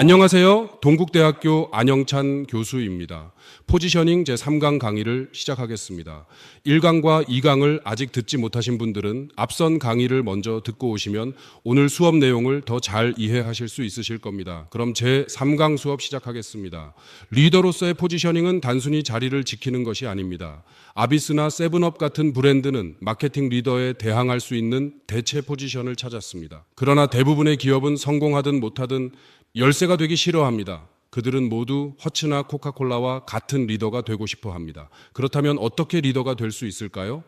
안녕하세요. 동국대학교 안영찬 교수입니다. 포지셔닝 제3강 강의를 시작하겠습니다. 1강과 2강을 아직 듣지 못하신 분들은 앞선 강의를 먼저 듣고 오시면 오늘 수업 내용을 더 잘 이해하실 수 있으실 겁니다. 그럼 제3강 수업 시작하겠습니다. 리더로서의 포지셔닝은 단순히 자리를 지키는 것이 아닙니다. 아비스나 세븐업 같은 브랜드는 마케팅 리더에 대항할 수 있는 대체 포지션을 찾았습니다. 그러나 대부분의 기업은 성공하든 못하든 열세가 되기 싫어합니다. 그들은 모두 허츠나 코카콜라와 같은 리더가 되고 싶어 합니다. 그렇다면 어떻게 리더가 될 수 있을까요?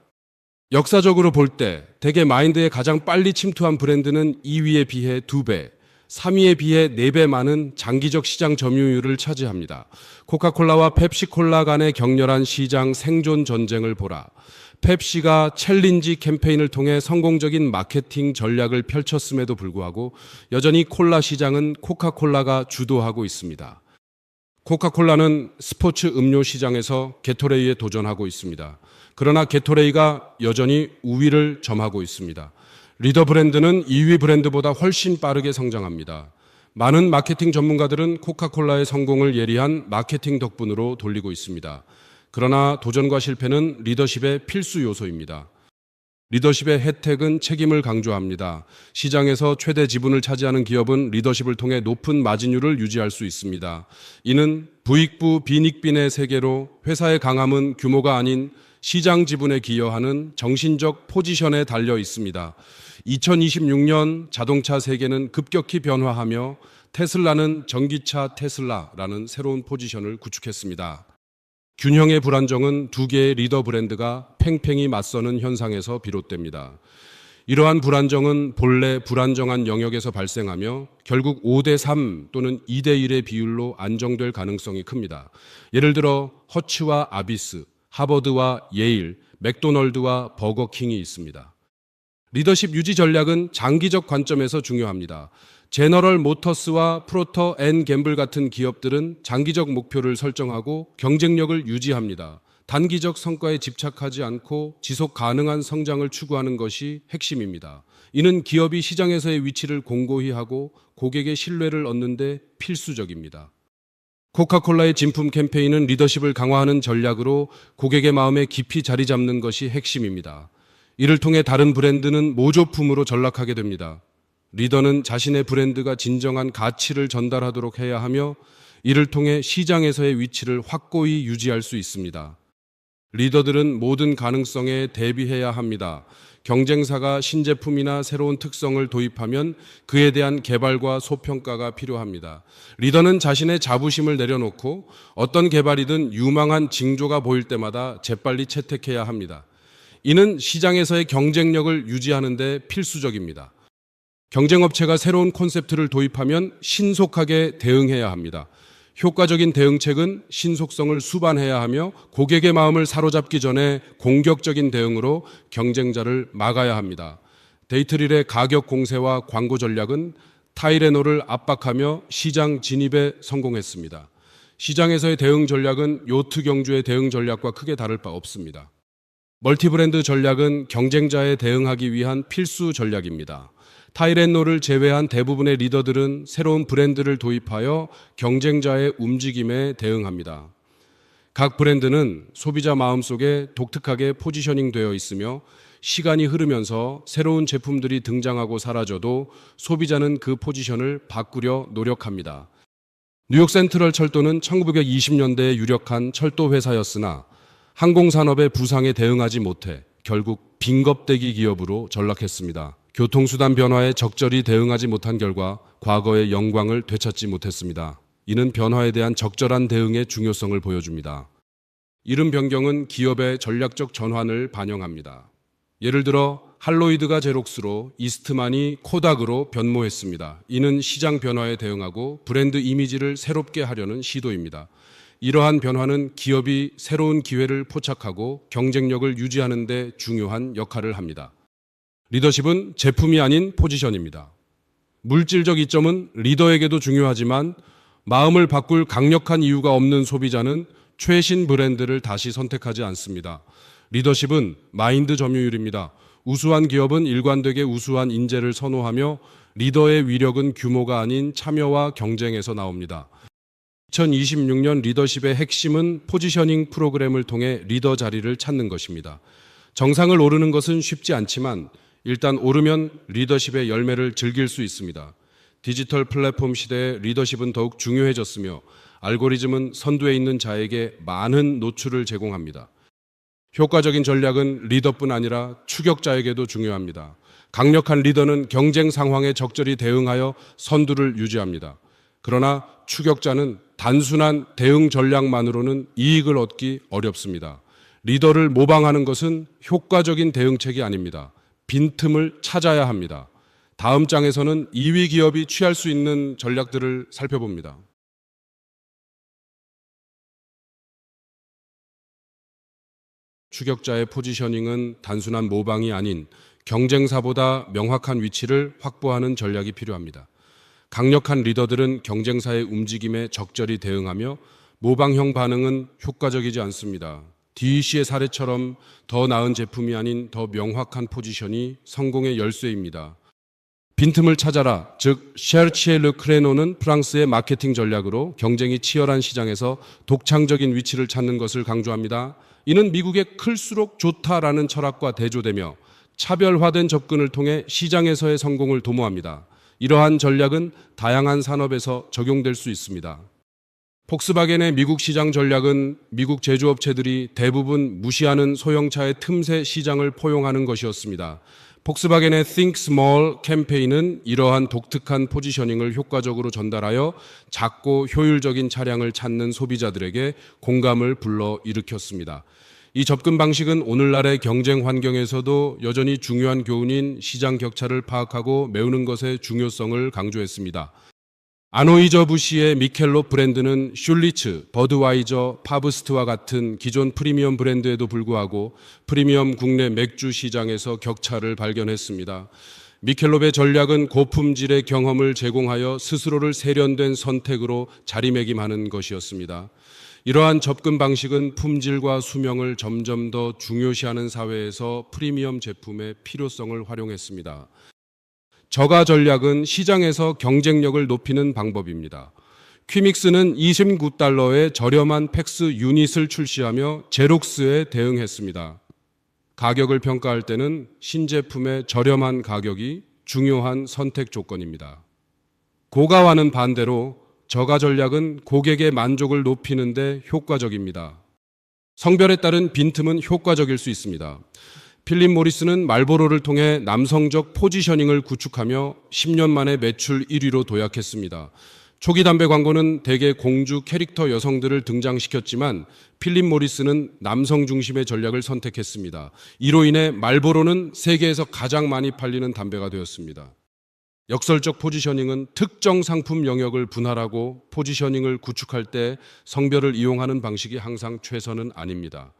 역사적으로 볼 때 대개 마인드에 가장 빨리 침투한 브랜드는 2위에 비해 2배, 3위에 비해 4배 많은 장기적 시장 점유율을 차지합니다. 코카콜라와 펩시콜라 간의 격렬한 시장 생존 전쟁을 보라. 펩시가 챌린지 캠페인을 통해 성공적인 마케팅 전략을 펼쳤음에도 불구하고 여전히 콜라 시장은 코카콜라가 주도하고 있습니다. 코카콜라는 스포츠 음료 시장에서 게토레이에 도전하고 있습니다. 그러나 게토레이가 여전히 우위를 점하고 있습니다. 리더 브랜드는 2위 브랜드보다 훨씬 빠르게 성장합니다. 많은 마케팅 전문가들은 코카콜라의 성공을 예리한 마케팅 덕분으로 돌리고 있습니다. 그러나 도전과 실패는 리더십의 필수 요소입니다. 리더십의 혜택은 책임을 강조합니다. 시장에서 최대 지분을 차지하는 기업은 리더십을 통해 높은 마진율을 유지할 수 있습니다. 이는 부익부 빈익빈의 세계로 회사의 강함은 규모가 아닌 시장 지분에 기여하는 정신적 포지션에 달려 있습니다. 2026년 자동차 세계는 급격히 변화하며 테슬라는 전기차 테슬라라는 새로운 포지션을 구축했습니다. 균형의 불안정은 두 개의 리더 브랜드가 팽팽히 맞서는 현상에서 비롯됩니다. 이러한 불안정은 본래 불안정한 영역에서 발생하며 결국 5대3 또는 2대1의 비율로 안정될 가능성이 큽니다. 예를 들어 허츠와 아비스, 하버드와 예일, 맥도널드와 버거킹이 있습니다. 리더십 유지 전략은 장기적 관점에서 중요합니다. 제너럴 모터스와 프로터 앤 갬블 같은 기업들은 장기적 목표를 설정하고 경쟁력을 유지합니다. 단기적 성과에 집착하지 않고 지속 가능한 성장을 추구하는 것이 핵심입니다. 이는 기업이 시장에서의 위치를 공고히 하고 고객의 신뢰를 얻는 데 필수적입니다. 코카콜라의 진품 캠페인은 리더십을 강화하는 전략으로 고객의 마음에 깊이 자리 잡는 것이 핵심입니다. 이를 통해 다른 브랜드는 모조품으로 전락하게 됩니다. 리더는 자신의 브랜드가 진정한 가치를 전달하도록 해야 하며 이를 통해 시장에서의 위치를 확고히 유지할 수 있습니다. 리더들은 모든 가능성에 대비해야 합니다. 경쟁사가 신제품이나 새로운 특성을 도입하면 그에 대한 개발과 소평가가 필요합니다. 리더는 자신의 자부심을 내려놓고 어떤 개발이든 유망한 징조가 보일 때마다 재빨리 채택해야 합니다. 이는 시장에서의 경쟁력을 유지하는 데 필수적입니다. 경쟁업체가 새로운 콘셉트를 도입하면 신속하게 대응해야 합니다. 효과적인 대응책은 신속성을 수반해야 하며 고객의 마음을 사로잡기 전에 공격적인 대응으로 경쟁자를 막아야 합니다. 데이트릴의 가격 공세와 광고 전략은 타이레놀을 압박하며 시장 진입에 성공했습니다. 시장에서의 대응 전략은 요트 경주의 대응 전략과 크게 다를 바 없습니다. 멀티브랜드 전략은 경쟁자에 대응하기 위한 필수 전략입니다. 타이레놀을 제외한 대부분의 리더들은 새로운 브랜드를 도입하여 경쟁자의 움직임에 대응합니다. 각 브랜드는 소비자 마음속에 독특하게 포지셔닝 되어 있으며 시간이 흐르면서 새로운 제품들이 등장하고 사라져도 소비자는 그 포지션을 바꾸려 노력합니다. 뉴욕 센트럴 철도는 1920년대에 유력한 철도 회사였으나 항공산업의 부상에 대응하지 못해 결국 빈겁대기 기업으로 전락했습니다. 교통수단 변화에 적절히 대응하지 못한 결과 과거의 영광을 되찾지 못했습니다. 이는 변화에 대한 적절한 대응의 중요성을 보여줍니다. 이름 변경은 기업의 전략적 전환을 반영합니다. 예를 들어 할로이드가 제록스로 이스트만이 코닥으로 변모했습니다. 이는 시장 변화에 대응하고 브랜드 이미지를 새롭게 하려는 시도입니다. 이러한 변화는 기업이 새로운 기회를 포착하고 경쟁력을 유지하는 데 중요한 역할을 합니다. 리더십은 제품이 아닌 포지션입니다. 물질적 이점은 리더에게도 중요하지만 마음을 바꿀 강력한 이유가 없는 소비자는 최신 브랜드를 다시 선택하지 않습니다. 리더십은 마인드 점유율입니다. 우수한 기업은 일관되게 우수한 인재를 선호하며 리더의 위력은 규모가 아닌 참여와 경쟁에서 나옵니다. 2026년 리더십의 핵심은 포지셔닝 프로그램을 통해 리더 자리를 찾는 것입니다. 정상을 오르는 것은 쉽지 않지만 일단 오르면 리더십의 열매를 즐길 수 있습니다. 디지털 플랫폼 시대에 리더십은 더욱 중요해졌으며 알고리즘은 선두에 있는 자에게 많은 노출을 제공합니다. 효과적인 전략은 리더뿐 아니라 추격자에게도 중요합니다. 강력한 리더는 경쟁 상황에 적절히 대응하여 선두를 유지합니다. 그러나 추격자는 단순한 대응 전략만으로는 이익을 얻기 어렵습니다. 리더를 모방하는 것은 효과적인 대응책이 아닙니다. 빈틈을 찾아야 합니다. 다음 장에서는 2위 기업이 취할 수 있는 전략들을 살펴봅니다. 추격자의 포지셔닝은 단순한 모방이 아닌 경쟁사보다 명확한 위치를 확보하는 전략이 필요합니다. 강력한 리더들은 경쟁사의 움직임에 적절히 대응하며 모방형 반응은 효과적이지 않습니다. DEC의 사례처럼 더 나은 제품이 아닌 더 명확한 포지션이 성공의 열쇠입니다. 빈틈을 찾아라, 즉 셰르치에 르 크레노는 프랑스의 마케팅 전략으로 경쟁이 치열한 시장에서 독창적인 위치를 찾는 것을 강조합니다. 이는 미국의 클수록 좋다라는 철학과 대조되며 차별화된 접근을 통해 시장에서의 성공을 도모합니다. 이러한 전략은 다양한 산업에서 적용될 수 있습니다. 폭스바겐의 미국 시장 전략은 미국 제조업체들이 대부분 무시하는 소형차의 틈새 시장을 포용하는 것이었습니다. 폭스바겐의 Think Small 캠페인은 이러한 독특한 포지셔닝을 효과적으로 전달하여 작고 효율적인 차량을 찾는 소비자들에게 공감을 불러일으켰습니다. 이 접근 방식은 오늘날의 경쟁 환경에서도 여전히 중요한 교훈인 시장 격차를 파악하고 메우는 것의 중요성을 강조했습니다. 아노이저부시의 미켈로 브랜드는 슐리츠, 버드와이저, 파브스트와 같은 기존 프리미엄 브랜드에도 불구하고 프리미엄 국내 맥주 시장에서 격차를 발견했습니다. 미켈롭의 전략은 고품질의 경험을 제공하여 스스로를 세련된 선택으로 자리매김하는 것이었습니다. 이러한 접근 방식은 품질과 수명을 점점 더 중요시하는 사회에서 프리미엄 제품의 필요성을 활용했습니다. 저가 전략은 시장에서 경쟁력을 높이는 방법입니다. 퀴믹스는 29달러의 저렴한 팩스 유닛을 출시하며 제록스에 대응했습니다. 가격을 평가할 때는 신제품의 저렴한 가격이 중요한 선택 조건입니다. 고가와는 반대로 저가 전략은 고객의 만족을 높이는 데 효과적입니다. 성별에 따른 빈틈은 효과적일 수 있습니다. 필립 모리스는 말보로를 통해 남성적 포지셔닝을 구축하며 10년 만에 매출 1위로 도약했습니다. 초기 담배 광고는 대개 공주 캐릭터 여성들을 등장시켰지만 필립 모리스는 남성 중심의 전략을 선택했습니다. 이로 인해 말보로는 세계에서 가장 많이 팔리는 담배가 되었습니다. 역설적 포지셔닝은 특정 상품 영역을 분할하고 포지셔닝을 구축할 때 성별을 이용하는 방식이 항상 최선은 아닙니다.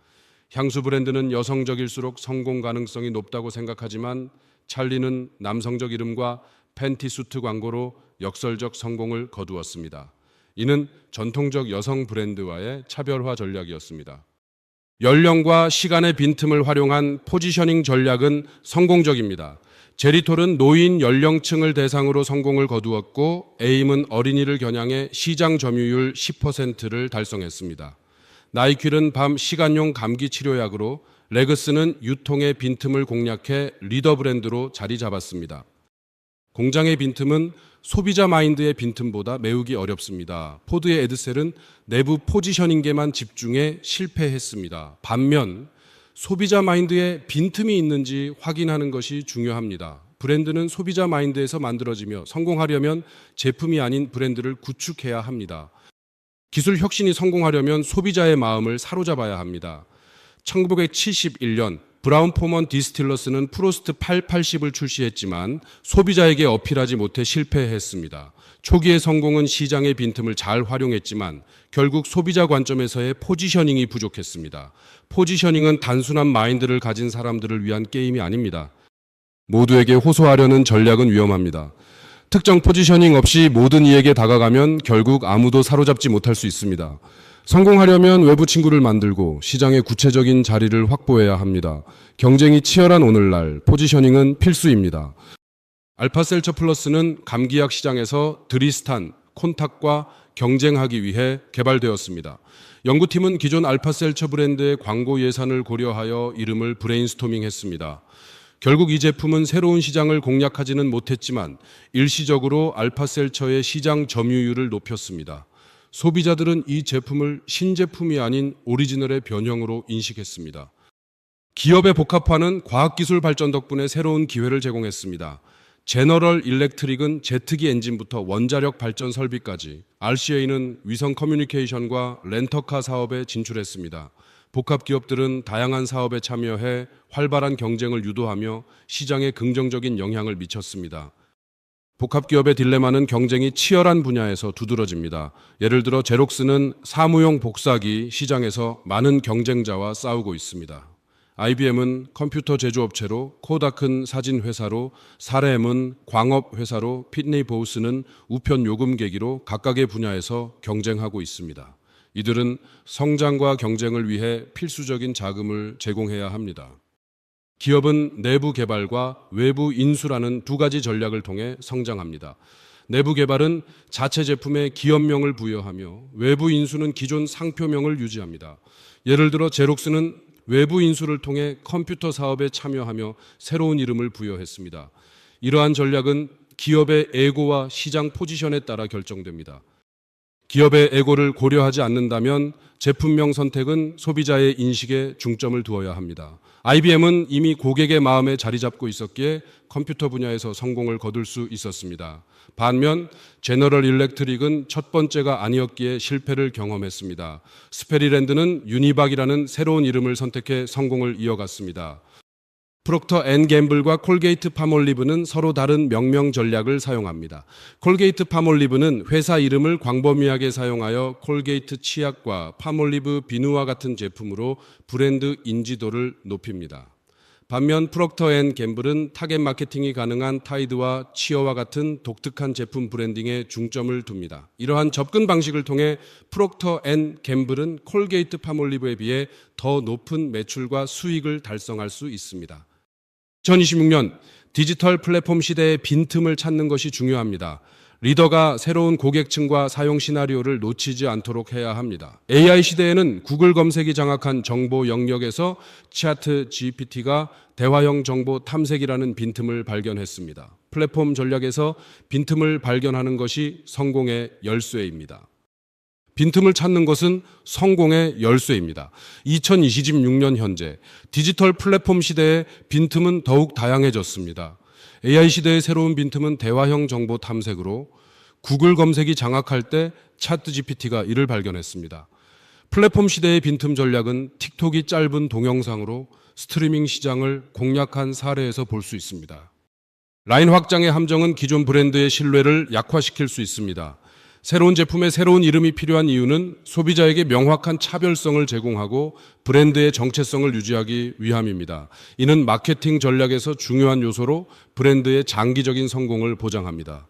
향수 브랜드는 여성적일수록 성공 가능성이 높다고 생각하지만 찰리는 남성적 이름과 팬티 수트 광고로 역설적 성공을 거두었습니다. 이는 전통적 여성 브랜드와의 차별화 전략이었습니다. 연령과 시간의 빈틈을 활용한 포지셔닝 전략은 성공적입니다. 제리톨은 노인 연령층을 대상으로 성공을 거두었고 에임은 어린이를 겨냥해 시장 점유율 10%를 달성했습니다. 나이퀼은 밤 시간용 감기 치료약으로 레그스는 유통의 빈틈을 공략해 리더 브랜드로 자리 잡았습니다. 공장의 빈틈은 소비자 마인드의 빈틈보다 메우기 어렵습니다. 포드의 에드셀은 내부 포지셔닝계만 집중해 실패했습니다. 반면 소비자 마인드에 빈틈이 있는지 확인하는 것이 중요합니다. 브랜드는 소비자 마인드에서 만들어지며 성공하려면 제품이 아닌 브랜드를 구축해야 합니다. 기술 혁신이 성공하려면 소비자의 마음을 사로잡아야 합니다. 1971년 브라운 포먼 디스틸러스는 프로스트 880을 출시했지만 소비자에게 어필하지 못해 실패했습니다. 초기의 성공은 시장의 빈틈을 잘 활용했지만 결국 소비자 관점에서의 포지셔닝이 부족했습니다. 포지셔닝은 단순한 마인드를 가진 사람들을 위한 게임이 아닙니다. 모두에게 호소하려는 전략은 위험합니다. 특정 포지셔닝 없이 모든 이에게 다가가면 결국 아무도 사로잡지 못할 수 있습니다. 성공하려면 외부 친구를 만들고 시장의 구체적인 자리를 확보해야 합니다. 경쟁이 치열한 오늘날 포지셔닝은 필수입니다. 알파셀처 플러스는 감기약 시장에서 드리스탄, 콘탁과 경쟁하기 위해 개발되었습니다. 연구팀은 기존 알파셀처 브랜드의 광고 예산을 고려하여 이름을 브레인스토밍했습니다. 결국 이 제품은 새로운 시장을 공략하지는 못했지만 일시적으로 알파셀처의 시장 점유율을 높였습니다. 소비자들은 이 제품을 신제품이 아닌 오리지널의 변형으로 인식했습니다. 기업의 복합화는 과학기술 발전 덕분에 새로운 기회를 제공했습니다. 제너럴 일렉트릭은 제트기 엔진부터 원자력 발전 설비까지, RCA는 위성 커뮤니케이션과 렌터카 사업에 진출했습니다. 복합 기업들은 다양한 사업에 참여해 활발한 경쟁을 유도하며 시장에 긍정적인 영향을 미쳤습니다. 복합 기업의 딜레마는 경쟁이 치열한 분야에서 두드러집니다. 예를 들어 제록스는 사무용 복사기 시장에서 많은 경쟁자와 싸우고 있습니다. IBM은 컴퓨터 제조업체로, 코닥은 사진 회사로, 사렘은 광업 회사로, 핏니 보우스는 우편 요금 계기로 각각의 분야에서 경쟁하고 있습니다. 이들은 성장과 경쟁을 위해 필수적인 자금을 제공해야 합니다. 기업은 내부 개발과 외부 인수라는 두 가지 전략을 통해 성장합니다. 내부 개발은 자체 제품에 기업명을 부여하며 외부 인수는 기존 상표명을 유지합니다. 예를 들어 제록스는 외부 인수를 통해 컴퓨터 사업에 참여하며 새로운 이름을 부여했습니다. 이러한 전략은 기업의 에고와 시장 포지션에 따라 결정됩니다. 기업의 에고를 고려하지 않는다면 제품명 선택은 소비자의 인식에 중점을 두어야 합니다. IBM은 이미 고객의 마음에 자리 잡고 있었기에 컴퓨터 분야에서 성공을 거둘 수 있었습니다. 반면 제너럴 일렉트릭은 첫 번째가 아니었기에 실패를 경험했습니다. 스페리랜드는 유니박이라는 새로운 이름을 선택해 성공을 이어갔습니다. 프록터 앤 갬블과 콜게이트 파몰리브는 서로 다른 명명 전략을 사용합니다. 콜게이트 파몰리브는 회사 이름을 광범위하게 사용하여 콜게이트 치약과 파몰리브 비누와 같은 제품으로 브랜드 인지도를 높입니다. 반면 프록터 앤 갬블은 타겟 마케팅이 가능한 타이드와 치어와 같은 독특한 제품 브랜딩에 중점을 둡니다. 이러한 접근 방식을 통해 프록터 앤 갬블은 콜게이트 파몰리브에 비해 더 높은 매출과 수익을 달성할 수 있습니다. 2026년 디지털 플랫폼 시대의 빈틈을 찾는 것이 중요합니다. 리더가 새로운 고객층과 사용 시나리오를 놓치지 않도록 해야 합니다. AI 시대에는 구글 검색이 장악한 정보 영역에서 차트 GPT가 대화형 정보 탐색이라는 빈틈을 발견했습니다. 플랫폼 전략에서 빈틈을 발견하는 것이 성공의 열쇠입니다. 빈틈을 찾는 것은 성공의 열쇠입니다. 2026년 현재 디지털 플랫폼 시대의 빈틈은 더욱 다양해졌습니다. AI 시대의 새로운 빈틈은 대화형 정보 탐색으로 구글 검색이 장악할 때 차트 GPT가 이를 발견했습니다. 플랫폼 시대의 빈틈 전략은 틱톡이 짧은 동영상으로 스트리밍 시장을 공략한 사례에서 볼 수 있습니다. 라인 확장의 함정은 기존 브랜드의 신뢰를 약화시킬 수 있습니다. 새로운 제품에 새로운 이름이 필요한 이유는 소비자에게 명확한 차별성을 제공하고 브랜드의 정체성을 유지하기 위함입니다. 이는 마케팅 전략에서 중요한 요소로 브랜드의 장기적인 성공을 보장합니다.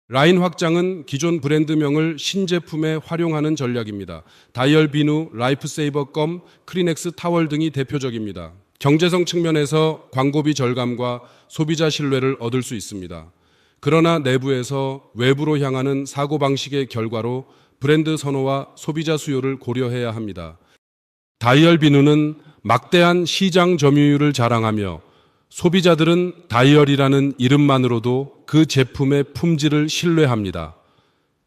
라인 확장은 기존 브랜드명을 신제품에 활용하는 전략입니다. 다이얼 비누, 라이프세이버 껌, 크리넥스 타월 등이 대표적입니다. 경제성 측면에서 광고비 절감과 소비자 신뢰를 얻을 수 있습니다. 그러나 내부에서 외부로 향하는 사고방식의 결과로 브랜드 선호와 소비자 수요를 고려해야 합니다. 다이얼 비누는 막대한 시장 점유율을 자랑하며 소비자들은 다이얼이라는 이름만으로도 그 제품의 품질을 신뢰합니다.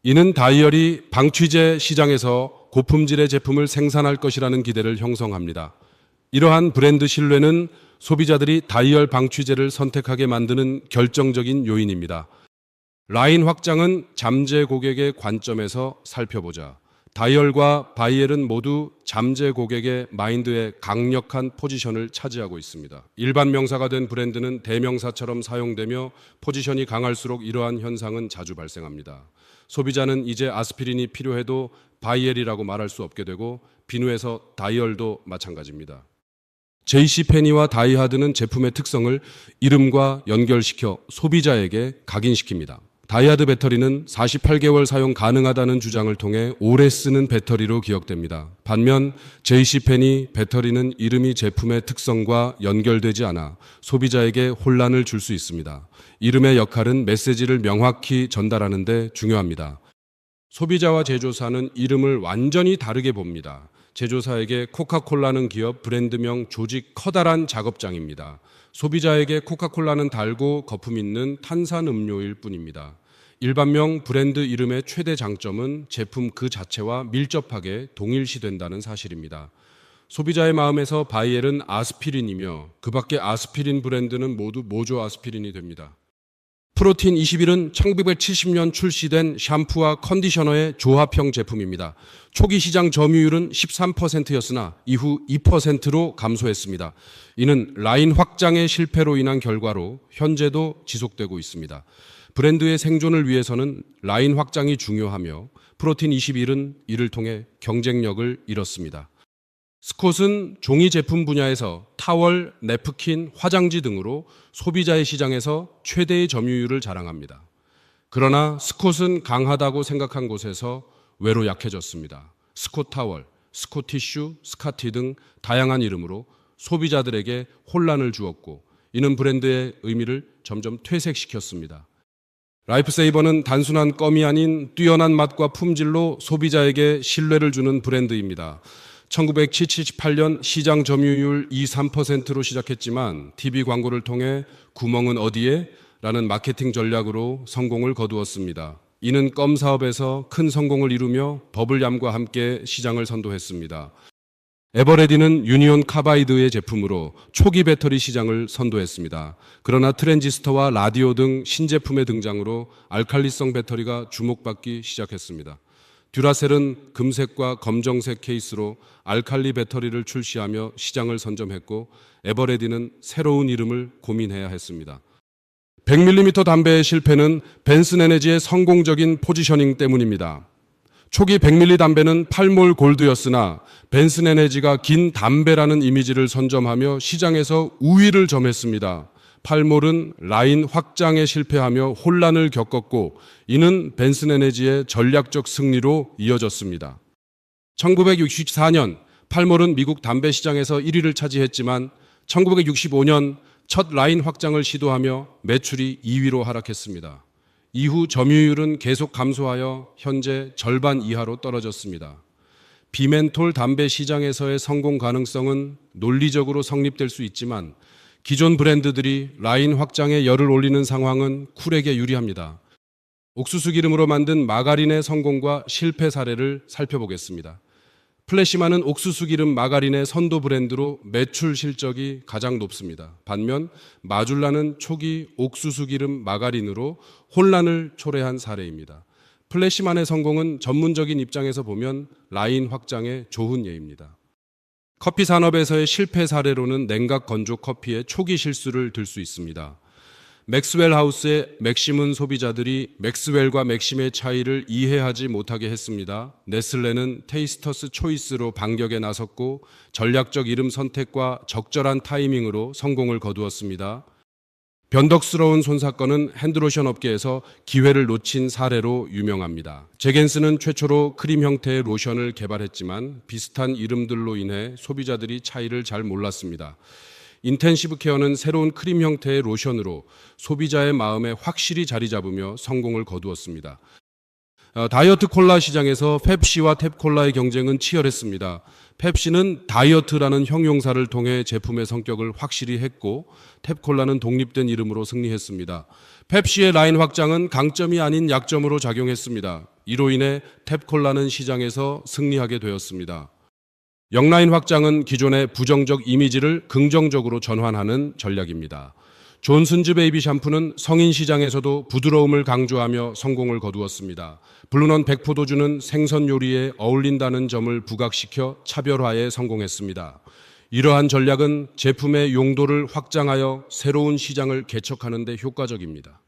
이는 다이얼이 방취제 시장에서 고품질의 제품을 생산할 것이라는 기대를 형성합니다. 이러한 브랜드 신뢰는 소비자들이 다이얼 방취제를 선택하게 만드는 결정적인 요인입니다. 라인 확장은 잠재 고객의 관점에서 살펴보자. 다이얼과 바이엘은 모두 잠재 고객의 마인드에 강력한 포지션을 차지하고 있습니다. 일반 명사가 된 브랜드는 대명사처럼 사용되며 포지션이 강할수록 이러한 현상은 자주 발생합니다. 소비자는 이제 아스피린이 필요해도 바이엘이라고 말할 수 없게 되고 비누에서 다이얼도 마찬가지입니다. JC페니와 다이하드는 제품의 특성을 이름과 연결시켜 소비자에게 각인시킵니다. 다이아드 배터리는 48개월 사용 가능하다는 주장을 통해 오래 쓰는 배터리로 기억됩니다. 반면 JC펜이 배터리는 이름이 제품의 특성과 연결되지 않아 소비자에게 혼란을 줄 수 있습니다. 이름의 역할은 메시지를 명확히 전달하는 데 중요합니다. 소비자와 제조사는 이름을 완전히 다르게 봅니다. 제조사에게 코카콜라는 기업, 브랜드명, 조직, 커다란 작업장입니다. 소비자에게 코카콜라는 달고 거품 있는 탄산음료일 뿐입니다. 일반명 브랜드 이름의 최대 장점은 제품 그 자체와 밀접하게 동일시된다는 사실입니다. 소비자의 마음에서 바이엘은 아스피린이며 그 밖의 아스피린 브랜드는 모두 모조 아스피린이 됩니다. 프로틴 21은 1970년 출시된 샴푸와 컨디셔너의 조합형 제품입니다. 초기 시장 점유율은 13%였으나 이후 2%로 감소했습니다. 이는 라인 확장의 실패로 인한 결과로 현재도 지속되고 있습니다. 브랜드의 생존을 위해서는 라인 확장이 중요하며 프로틴 21은 이를 통해 경쟁력을 잃었습니다. 스콧은 종이 제품 분야에서 타월, 냅킨, 화장지 등으로 소비자의 시장에서 최대의 점유율을 자랑합니다. 그러나 스콧은 강하다고 생각한 곳에서 외로 약해졌습니다. 스콧 타월, 스콧 티슈, 스카티 등 다양한 이름으로 소비자들에게 혼란을 주었고 이는 브랜드의 의미를 점점 퇴색시켰습니다. 라이프세이버는 단순한 껌이 아닌 뛰어난 맛과 품질로 소비자에게 신뢰를 주는 브랜드입니다. 1978년 시장 점유율 2~3%로 시작했지만 TV 광고를 통해 구멍은 어디에? 라는 마케팅 전략으로 성공을 거두었습니다. 이는 껌 사업에서 큰 성공을 이루며 버블얌과 함께 시장을 선도했습니다. 에버레디는 유니온 카바이드의 제품으로 초기 배터리 시장을 선도했습니다. 그러나 트랜지스터와 라디오 등 신제품의 등장으로 알칼리성 배터리가 주목받기 시작했습니다. 듀라셀은 금색과 검정색 케이스로 알칼리 배터리를 출시하며 시장을 선점했고 에버레디는 새로운 이름을 고민해야 했습니다. 100mm 담배의 실패는 벤슨 에너지의 성공적인 포지셔닝 때문입니다. 초기 100mm 담배는 8몰 골드였으나 벤슨 에너지가 긴 담배라는 이미지를 선점하며 시장에서 우위를 점했습니다. 8몰은 라인 확장에 실패하며 혼란을 겪었고 이는 벤슨 에너지의 전략적 승리로 이어졌습니다. 1964년 8몰은 미국 담배 시장에서 1위를 차지했지만 1965년 첫 라인 확장을 시도하며 매출이 2위로 하락했습니다. 이후 점유율은 계속 감소하여 현재 절반 이하로 떨어졌습니다. 비멘톨 담배 시장에서의 성공 가능성은 논리적으로 성립될 수 있지만 기존 브랜드들이 라인 확장에 열을 올리는 상황은 쿨에게 유리합니다. 옥수수 기름으로 만든 마가린의 성공과 실패 사례를 살펴보겠습니다. 플래시만은 옥수수 기름 마가린의 선도 브랜드로 매출 실적이 가장 높습니다. 반면 마줄라는 초기 옥수수 기름 마가린으로 혼란을 초래한 사례입니다. 플래시만의 성공은 전문적인 입장에서 보면 라인 확장의 좋은 예입니다. 커피 산업에서의 실패 사례로는 냉각 건조 커피의 초기 실수를 들 수 있습니다. 맥스웰 하우스의 맥심은 소비자들이 맥스웰과 맥심의 차이를 이해하지 못하게 했습니다. 네슬레는 테이스터스 초이스로 반격에 나섰고 전략적 이름 선택과 적절한 타이밍으로 성공을 거두었습니다. 변덕스러운 손사건은 핸드로션 업계에서 기회를 놓친 사례로 유명합니다. 제겐스는 최초로 크림 형태의 로션을 개발했지만 비슷한 이름들로 인해 소비자들이 차이를 잘 몰랐습니다. 인텐시브 케어는 새로운 크림 형태의 로션으로 소비자의 마음에 확실히 자리 잡으며 성공을 거두었습니다. 다이어트 콜라 시장에서 펩시와 탭콜라의 경쟁은 치열했습니다. 펩시는 다이어트라는 형용사를 통해 제품의 성격을 확실히 했고 탭콜라는 독립된 이름으로 승리했습니다. 펩시의 라인 확장은 강점이 아닌 약점으로 작용했습니다. 이로 인해 탭콜라는 시장에서 승리하게 되었습니다. 영라인 확장은 기존의 부정적 이미지를 긍정적으로 전환하는 전략입니다. 존슨즈 베이비 샴푸는 성인 시장에서도 부드러움을 강조하며 성공을 거두었습니다. 블루넌 백포도주는 생선 요리에 어울린다는 점을 부각시켜 차별화에 성공했습니다. 이러한 전략은 제품의 용도를 확장하여 새로운 시장을 개척하는 데 효과적입니다.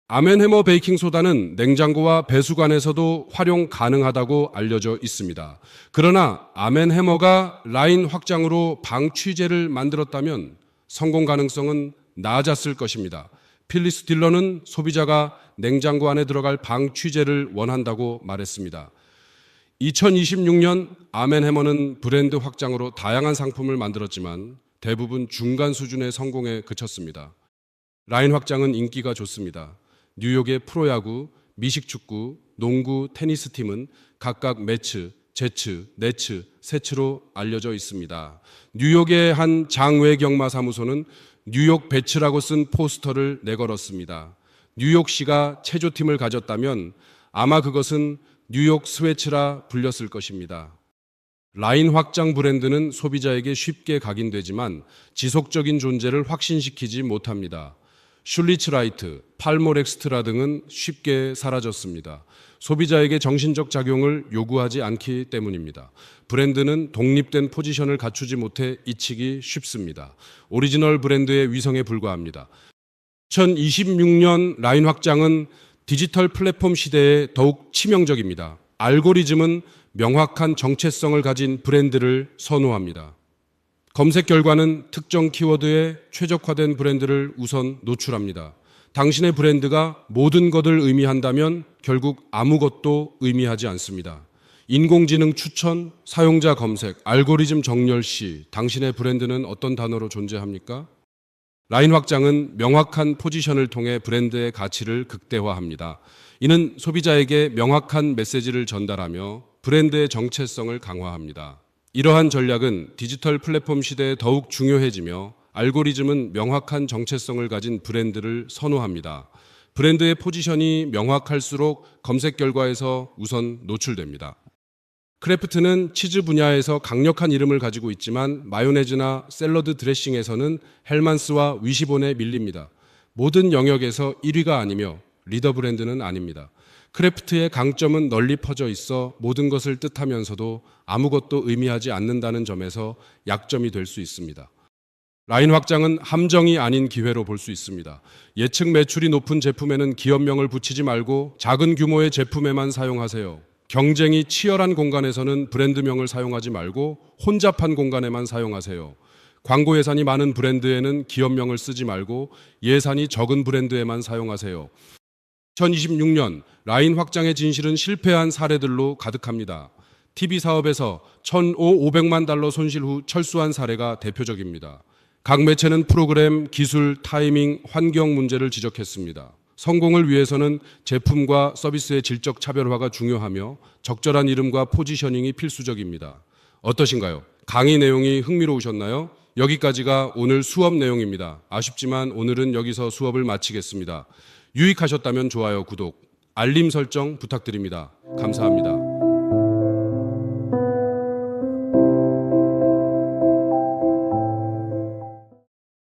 아멘해머 베이킹소다는 냉장고와 배수관에서도 활용 가능하다고 알려져 있습니다. 그러나 아멘해머가 라인 확장으로 방취제를 만들었다면 성공 가능성은 낮았을 것입니다. 필리스 딜러는 소비자가 냉장고 안에 들어갈 방 취재를 원한다고 말했습니다. 2026년 아멘해머는 브랜드 확장으로 다양한 상품을 만들었지만 대부분 중간 수준의 성공에 그쳤습니다. 라인 확장은 인기가 좋습니다. 뉴욕의 프로야구, 미식축구, 농구, 테니스 팀은 각각 매츠, 제츠, 네츠, 세츠로 알려져 있습니다. 뉴욕의 한 장외경마 사무소는 뉴욕 배츠라고 쓴 포스터를 내걸었습니다. 뉴욕시가 체조팀을 가졌다면 아마 그것은 뉴욕 스웨츠라 불렸을 것입니다. 라인 확장 브랜드는 소비자에게 쉽게 각인되지만 지속적인 존재를 확신시키지 못합니다. 슐리츠라이트, 팔몰 엑스트라 등은 쉽게 사라졌습니다. 소비자에게 정신적 작용을 요구하지 않기 때문입니다. 브랜드는 독립된 포지션을 갖추지 못해 잊히기 쉽습니다. 오리지널 브랜드의 위성에 불과합니다. 2026년 라인 확장은 디지털 플랫폼 시대에 더욱 치명적입니다. 알고리즘은 명확한 정체성을 가진 브랜드를 선호합니다. 검색 결과는 특정 키워드에 최적화된 브랜드를 우선 노출합니다. 당신의 브랜드가 모든 것을 의미한다면 결국 아무것도 의미하지 않습니다. 인공지능 추천, 사용자 검색, 알고리즘 정렬 시 당신의 브랜드는 어떤 단어로 존재합니까? 라인 확장은 명확한 포지션을 통해 브랜드의 가치를 극대화합니다. 이는 소비자에게 명확한 메시지를 전달하며 브랜드의 정체성을 강화합니다. 이러한 전략은 디지털 플랫폼 시대에 더욱 중요해지며 알고리즘은 명확한 정체성을 가진 브랜드를 선호합니다. 브랜드의 포지션이 명확할수록 검색 결과에서 우선 노출됩니다. 크래프트는 치즈 분야에서 강력한 이름을 가지고 있지만 마요네즈나 샐러드 드레싱에서는 헬만스와 위시본에 밀립니다. 모든 영역에서 1위가 아니며 리더 브랜드는 아닙니다. 크래프트의 강점은 널리 퍼져 있어 모든 것을 뜻하면서도 아무것도 의미하지 않는다는 점에서 약점이 될 수 있습니다. 라인 확장은 함정이 아닌 기회로 볼 수 있습니다. 예측 매출이 높은 제품에는 기업명을 붙이지 말고 작은 규모의 제품에만 사용하세요. 경쟁이 치열한 공간에서는 브랜드명을 사용하지 말고 혼잡한 공간에만 사용하세요. 광고 예산이 많은 브랜드에는 기업명을 쓰지 말고 예산이 적은 브랜드에만 사용하세요. 2026년 라인 확장의 진실은 실패한 사례들로 가득합니다. TV 사업에서 1,500만 달러 손실 후 철수한 사례가 대표적입니다. 각 매체는 프로그램, 기술, 타이밍, 환경 문제를 지적했습니다. 성공을 위해서는 제품과 서비스의 질적 차별화가 중요하며 적절한 이름과 포지셔닝이 필수적입니다. 어떠신가요? 강의 내용이 흥미로우셨나요? 여기까지가 오늘 수업 내용입니다. 아쉽지만 오늘은 여기서 수업을 마치겠습니다. 유익하셨다면 좋아요, 구독, 알림 설정 부탁드립니다. 감사합니다.